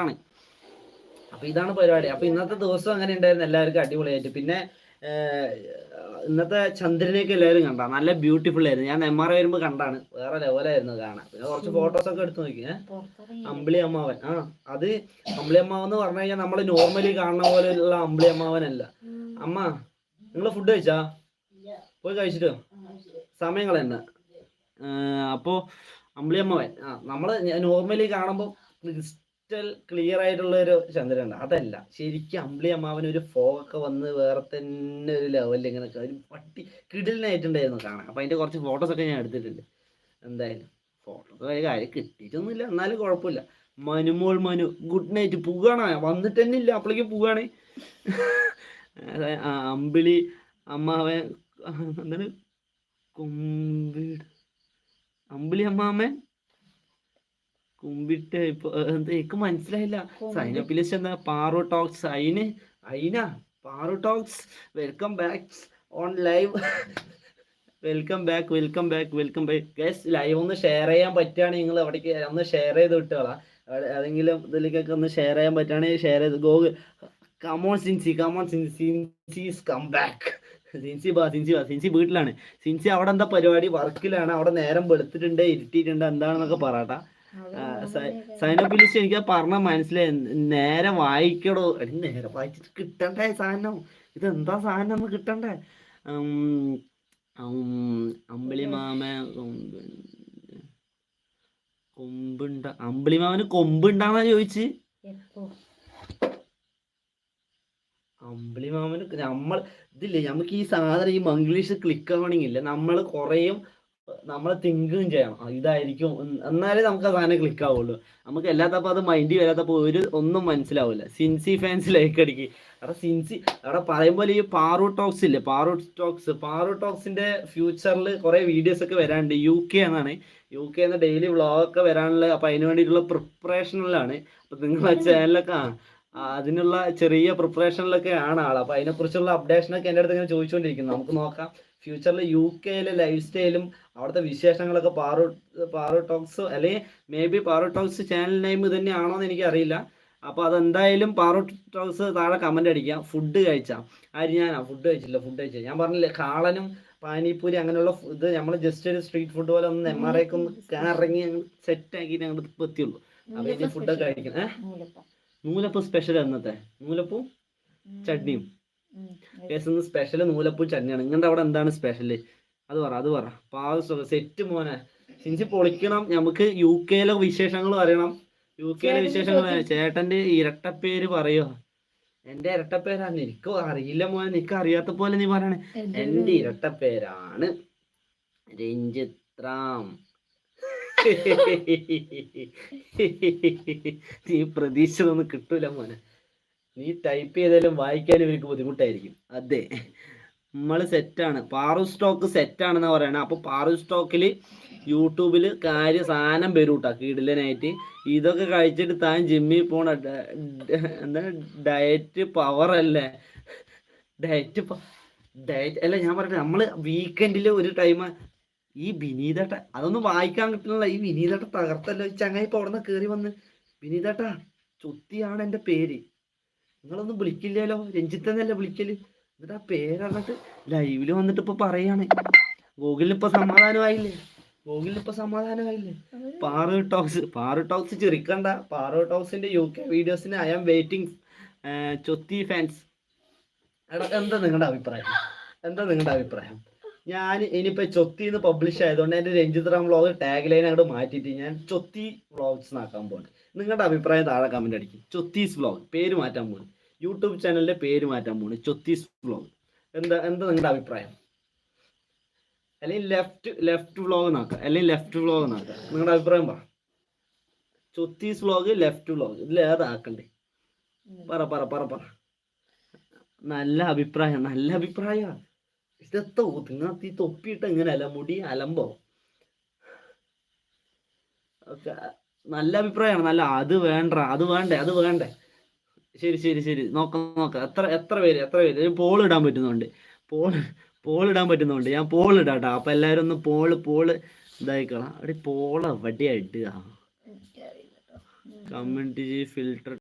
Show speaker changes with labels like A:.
A: ആണ്. അപ്പൊ ഇതാണ് പരിപാടി. അപ്പൊ ഇന്നത്തെ ദിവസം അങ്ങനെ ഉണ്ടായിരുന്നു, എല്ലാവർക്കും അടിപൊളിയായിട്ട്. പിന്നെ ഇന്നത്തെ ചന്ദ്രനെയൊക്കെ എല്ലാവരും കണ്ടാ നല്ല ബ്യൂട്ടിഫുൾ ആയിരുന്നു. ഞാൻ നെന്മാറ വരുമ്പോ കണ്ടാണ്, വേറെ ലെവലായിരുന്നു കാണാൻ. പിന്നെ കുറച്ച് ഫോട്ടോസ് ഒക്കെ എടുത്ത് നോക്കി. അമ്പിളി അമ്മാവൻ, അത് അമ്പിളി അമ്മാവൻ എന്ന് പറഞ്ഞു കഴിഞ്ഞാൽ നമ്മൾ നോർമലി കാണുന്ന പോലെയുള്ള അമ്പിളി അമ്മാവനല്ല. അമ്മ നിങ്ങൾ ഫുഡ് കഴിച്ചാ? പോയി കഴിച്ചിട്ടോ, സമയം കളയണ്ട. അപ്പോൾ അമ്പിളി അമ്മാവൻ നമ്മൾ നോർമലി കാണുമ്പോൾ ക്ലിയർ ആയിട്ടുള്ള ഒരു ചന്ദ്രൻ, അതല്ല ശരിക്കും അമ്പിളി അമ്മാവന് ഒരു ഫോഗൊക്കെ വന്ന് വേറെ തന്നെ ഒരു ലെവലിൽ ഇങ്ങനെ ഒരു പട്ടി കിടിലിനായിട്ടുണ്ടായിരുന്നു കാണാൻ. അപ്പൊ അതിന്റെ കുറച്ച് ഫോട്ടോസ് ഒക്കെ ഞാൻ എടുത്തിട്ടുണ്ട്. എന്തായാലും ഫോട്ടോ കാര്യം കിട്ടിയിട്ടൊന്നുമില്ല, എന്നാലും കുഴപ്പമില്ല. Manu good night. പോവുകയാണോ? വന്നിട്ട് തന്നെ ഇല്ല, അപ്പോഴേക്കും പോവുകയാണ്. അമ്പിളി അമ്മാവൻ എന്താണ് അമ്പിളി അമ്മാവൻ കുമ്പിട്ട് ഇപ്പൊ എനിക്ക് മനസ്സിലായില്ല. സൈനപ്പിലിസ്റ്റ് എന്താ? പാറു ടോക്സ്. അയിന Paru talks, welcome back on live. Welcome back guys. Live ഒന്ന് ഷെയർ ചെയ്യാൻ പറ്റുകയാണെങ്കിൽ നിങ്ങൾ അവിടേക്ക് ഒന്ന് ഷെയർ ചെയ്ത് വിട്ടുകളാ. ഏതെങ്കിലും ഇതിലേക്കൊക്കെ ഒന്ന് ഷെയർ ചെയ്യാൻ പറ്റുകയാണെങ്കിൽ ഷെയർ ചെയ്ത് ഗോഗിൾ. Come on Sincy come back. Sincy വീട്ടിലാണ്. സിൻസി അവിടെ എന്താ പരിപാടി? വർക്കിലാണ്. അവിടെ നേരം വെളുത്തിട്ടുണ്ട്, ഇരുട്ടിയിട്ടുണ്ട്, എന്താണെന്നൊക്കെ പറയട്ടാ. സൈനോഫിലിസ്റ്റ് എനിക്ക് പറഞ്ഞ മനസ്സിലായി. നേരെ വായിക്കടോ, നേരെ വായിച്ചിട്ട് കിട്ടണ്ടേ സാധനം? ഇതെന്താ സാധനം ഒന്ന് കിട്ടണ്ടേ? അമ്പിളി മാമ കൊമ്പുണ്ട. അമ്പിളി മാമന് കൊമ്പുണ്ടാന്നാ ചോദിച്ച്. അമ്പിളി മാമന് നമ്മൾ ഇതില്ലേ, നമുക്ക് ഈ സാധനം ഈ മംഗ്ലീഷ് ക്ലിക്ക് ആവണമെങ്കില്ല നമ്മൾ കുറേയും നമ്മൾ തിങ്കും ചെയ്യണം. ഇതായിരിക്കും, എന്നാലേ നമുക്ക് ആ സാധനം ക്ലിക്ക് ആവുള്ളൂ. നമുക്ക് എല്ലാത്തപ്പോൾ അത് മൈൻഡ് വരാത്തപ്പോൾ ഒന്നും മനസ്സിലാവില്ല. സിൻസി ഫാൻസ് ലൈക്ക് അടിക്ക്. അവിടെ സിൻസി അവിടെ പറയുമ്പോൾ ഈ പാറു ടോക്സ് ഇല്ലേ, പാറു ടോക്സിന്റെ ഫ്യൂച്ചറിൽ കുറെ വീഡിയോസ് ഒക്കെ വരാനുണ്ട്. UK എന്നാണ്, UK എന്ന ഡെയിലി വ്ളോഗൊക്കെ വരാനുള്ള. അപ്പൊ അതിന് വേണ്ടിയിട്ടുള്ള പ്രിപ്പറേഷനിലാണ്. അപ്പൊ നിങ്ങളെ ചാനലൊക്കെ അതിനുള്ള ചെറിയ പ്രിപ്പറേഷനിലൊക്കെ ആണ് ആൾ. അപ്പൊ അതിനെക്കുറിച്ചുള്ള അപ്ഡേഷനൊക്കെ എൻ്റെ അടുത്ത് ഇങ്ങനെ ചോദിച്ചുകൊണ്ടിരിക്കുന്നു. നമുക്ക് നോക്കാം. ഫ്യൂച്ചറിൽ UK ലൈഫ് സ്റ്റൈലും അവിടുത്തെ വിശേഷങ്ങളൊക്കെ പാറു ടോക്സ്, അല്ലെങ്കിൽ may be Paru talks channel name തന്നെയാണോ എന്ന് എനിക്കറിയില്ല. അപ്പോൾ അതെന്തായാലും പാറു ടോക്സ് താഴെ കമന്റ് അടിക്കാം. ഫുഡ് കഴിച്ചാ? ഞാനാ ഫുഡ് കഴിച്ചില്ല. ഞാൻ പറഞ്ഞില്ലേ, കാളനും പാനിപ്പൂരി അങ്ങനെയുള്ള ഇത് നമ്മൾ ജസ്റ്റ് ഒരു സ്ട്രീറ്റ് ഫുഡ് പോലെ ഒന്ന് നെന്മാറയൊക്കെ ഒന്ന് ഇറങ്ങി സെറ്റ് ആക്കിയിട്ട് ഞങ്ങൾ എത്തിയുള്ളൂ. അപ്പൊ ഇനി ഫുഡൊക്കെ കഴിക്കണം. നൂലപ്പം സ്പെഷ്യൽ എന്നത്തെ നൂലപ്പും ചട്നിയും. സ്പെഷ്യൽ നൂലപ്പും ചട്നിയാണ്. നിങ്ങളുടെ അവിടെ എന്താണ് സ്പെഷ്യല്? അത് പറ. പാവ സെറ്റ് മോനെ. സിൻസി പൊളിക്കണം. നമുക്ക് UK വിശേഷങ്ങൾ അറിയണം. UK വിശേഷങ്ങൾ. ചേട്ടന്റെ ഇരട്ടപ്പേര് പറയോ? എന്റെ ഇരട്ടപ്പേരാണ്. എനിക്ക് അറിയില്ല മോനെ, നിനക്ക് അറിയാത്ത പോലെ നീ പറയണേ. എന്റെ ഇരട്ടപ്പേരാണ് രഞ്ജിത്രാം. നീ പ്രതീക്ഷിച്ചതൊന്നും കിട്ടൂല മോനെ. നീ ടൈപ്പ് ചെയ്താലും വായിക്കാനും എനിക്ക് ബുദ്ധിമുട്ടായിരിക്കും. അതെ, നമ്മള് സെറ്റാണ്. പാറു സ്റ്റോക്ക് സെറ്റാണെന്നാ പറയണേ. അപ്പൊ പാറു സ്റ്റോക്കില് യൂട്യൂബില് സാധനം വരൂട്ടാ കിടിലനായിട്ട്. ഇതൊക്കെ കഴിച്ചിട്ട് താൻ ജിമ്മിൽ പോണ എന്താ ഡയറ്റ് പവർ അല്ലേ? ഡയറ്റ് അല്ല, ഞാൻ പറഞ്ഞത് നമ്മള് വീക്കെൻഡില് ഒരു ടൈം ഈ വിനീതേട്ട അതൊന്നും വായിക്കാൻ കിട്ടുന്നില്ല. ഈ വിനീതേട്ട തകർത്തല്ലോ. ഈ ചങ്ങായി ഇപ്പൊ അവിടെ നിന്ന് കയറി വന്ന്, വിനീതേട്ട ചുത്തിയാണ് എന്റെ പേര്, നിങ്ങളൊന്നും വിളിക്കില്ലല്ലോ, രഞ്ജിത്ത് എന്നല്ലേ വിളിക്കല്. എന്നിട്ട് ആ പേരറിഞ്ഞിട്ട് ലൈവില് വന്നിട്ട് ഇപ്പൊ പറയാണ്. ഗൂഗിളിൽ ഇപ്പൊ സമാധാനമായില്ലേ? പാറു ടോക്സ് ചിരിക്കണ്ട. പാറു ടോക്സിന്റെ UK വീഡിയോസിന് I am waiting. Chothi fans, എന്താ നിങ്ങളുടെ അഭിപ്രായം? ഞാൻ ഇനിയിപ്പോ ചൊത്തിന്ന് പബ്ലിഷ് ആയതുകൊണ്ട് എന്റെ Ranjith Ram vlog tag line അങ്ങോട്ട് മാറ്റിയിട്ട് ഞാൻ ചൊത്തി വ്ളോഗ്സ് ആക്കാൻ പോകുന്നത്. നിങ്ങളുടെ അഭിപ്രായം താഴെ കമന്റ് അടിക്കും. ചൊത്തീസ് വ്ളോഗ് പേര് മാറ്റാൻ പോകുന്നു. യൂട്യൂബ് ചാനലിന്റെ പേര് മാറ്റാൻ പോകുന്നു, ചൊത്തീസ് വ്ളോഗ്. എന്താ നിങ്ങളുടെ അഭിപ്രായം? അല്ലെങ്കിൽ ലെഫ്റ്റ് വ്ളോഗ് നോക്കാം, നിങ്ങളുടെ അഭിപ്രായം പറ. ചൊത്തീസ് വ്ളോഗ്, ലെഫ്റ്റ് വ്ളോഗ്, ഇതിൽ ഏതാക്കണ്ടേ? പറ. നല്ല അഭിപ്രായം. ഇതെത്തോ നിങ്ങൾക്ക് ഈ തൊപ്പിയിട്ട് എങ്ങനെയല്ല മുടി അലമ്പോ? നല്ല അഭിപ്രായമാണ്. നല്ല അത് വേണ്ടേ. ശരി. നോക്കാം. എത്ര പേര് പോൾ ഇടാൻ പറ്റുന്നുണ്ട്. ഞാൻ പോൾ ഇടാട്ടോ. അപ്പൊ എല്ലാരും ഒന്ന് പോള് ഇതായിക്കളാം. അവിടെ പോള എവിടെയാ ഇടുക? Community filter